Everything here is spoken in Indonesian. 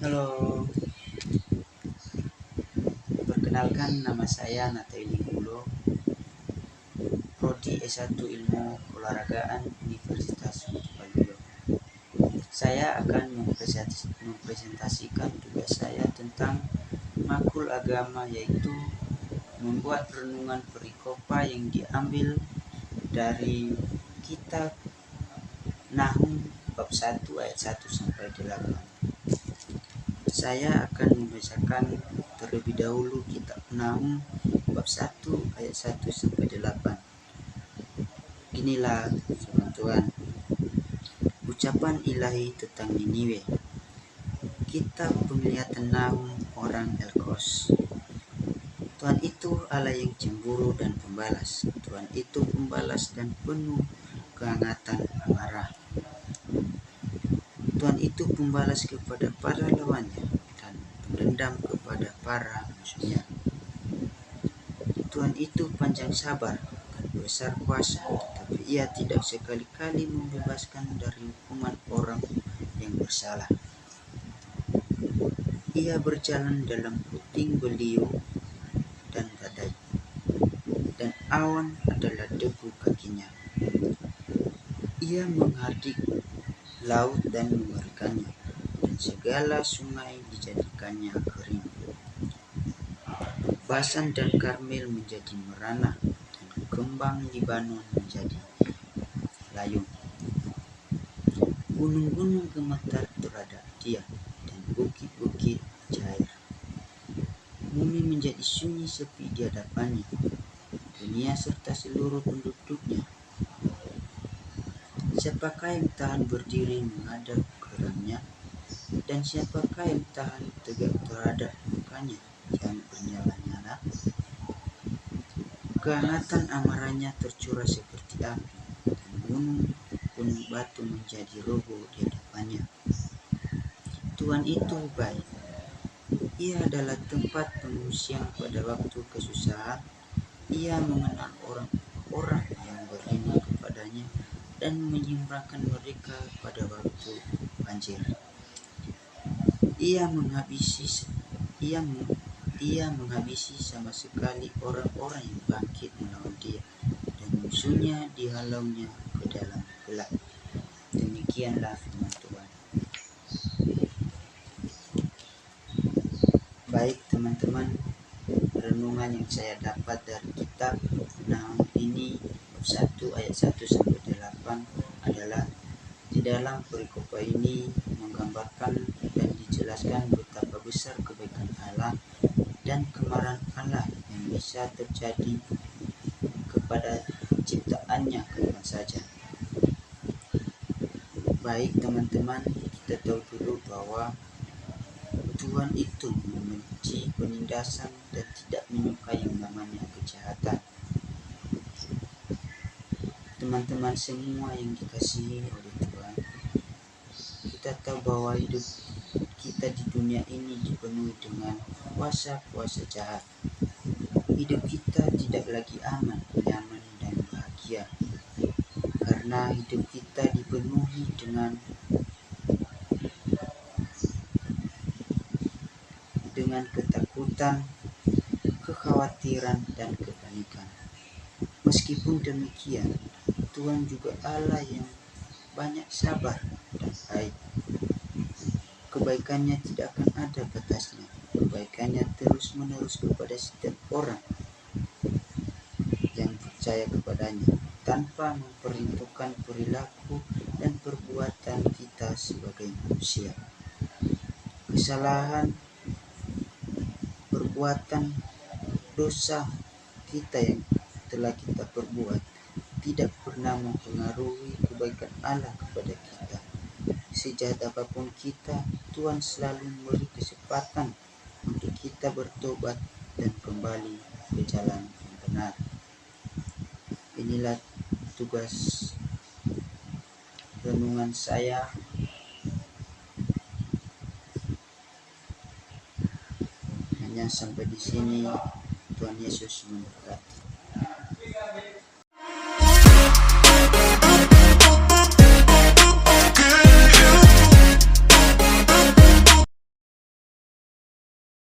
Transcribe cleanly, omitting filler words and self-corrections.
Halo, perkenalkan nama saya Nateli Gulo, Prodi S1 Ilmu Keolahragaan Universitas Waluyo. Saya akan mempresentasikan tugas saya tentang makul agama, yaitu membuat renungan perikopa yang diambil dari kitab Nahum bab 1 ayat 1 sampai 8. Saya akan membacakan terlebih dahulu kitab Nahum bab 1 ayat 1 sampai 8. Inilah firman Tuhan. Ucapan ilahi tentang Niniwe. Kitab penglihatan Nahum orang Elkos. Tuhan itu Allah yang cemburu dan pembalas. Tuhan itu pembalas dan penuh kehangatan amarah. Tuhan itu pembalas kepada para lawannya dan pendendam kepada para musuhnya. Tuhan itu panjang sabar dan besar kuasa, tetapi Ia tidak sekali-kali membebaskan dari hukuman orang yang bersalah. Ia berjalan dalam puting beliung dan badai, dan awan adalah debu kakinya. Ia menghardik laut dan mengeringkannya, dan segala sungai dijadikannya kering. Basan dan Karmel menjadi merana, dan kembang Libanon menjadi layung. Gunung-gunung gemetar terhadap Dia, dan bukit-bukit cair. Bumi menjadi sunyi sepi di hadapannya, dunia serta seluruh penduduknya. Siapakah yang tahan berdiri menghadap geramnya, dan siapakah yang tahan tegak terhadap mukanya yang bernyala-nyala? Kehangatan amarahnya tercurah seperti api, dan gunung-gunung batu menjadi roboh di hadapannya. Tuhan itu baik. Ia adalah tempat pengungsian pada waktu kesusahan. Ia mengenal orang-orang yang berlindung kepadanya dan menyeberangkan mereka pada waktu banjir. Ia menghabisi sama sekali orang-orang yang bangkit melawan Dia, dan musuhnya dihalaunya ke dalam gelap. Demikianlah firman Tuhan. Baik teman-teman, renungan yang saya dapat dari kitab Nahum ini 1 ayat 1 sampai 8 adalah di dalam perikopa ini menggambarkan dan dijelaskan betapa besar kebaikan Allah dan kemarahan Allah yang bisa terjadi kepada ciptaannya kapan saja. Baik teman-teman, kita tahu dulu bahwa Tuhan itu membenci penindasan dan tidak menyukai yang namanya kejahatan. Teman-teman semua yang dikasihi oleh Tuhan, kita tahu bahwa hidup kita di dunia ini dipenuhi dengan kuasa-kuasa jahat. Hidup kita tidak lagi aman, nyaman, dan bahagia, karena hidup kita dipenuhi dengan ketakutan, kekhawatiran, dan kepanikan. Meskipun demikian, Tuhan juga Allah yang banyak sabar dan baik. Kebaikannya tidak akan ada batasnya. Kebaikannya terus-menerus kepada setiap orang yang percaya kepadanya, tanpa memperhitungkan perilaku dan perbuatan kita sebagai manusia. Kesalahan, perbuatan, dosa kita yang telah kita perbuat tidak pernah mempengaruhi kebaikan Allah kepada kita. Sejahat apapun kita, Tuhan selalu memberi kesempatan untuk kita bertobat dan kembali ke jalan yang benar. Inilah tugas renungan saya. Hanya sampai di sini. Tuhan Yesus memberkati.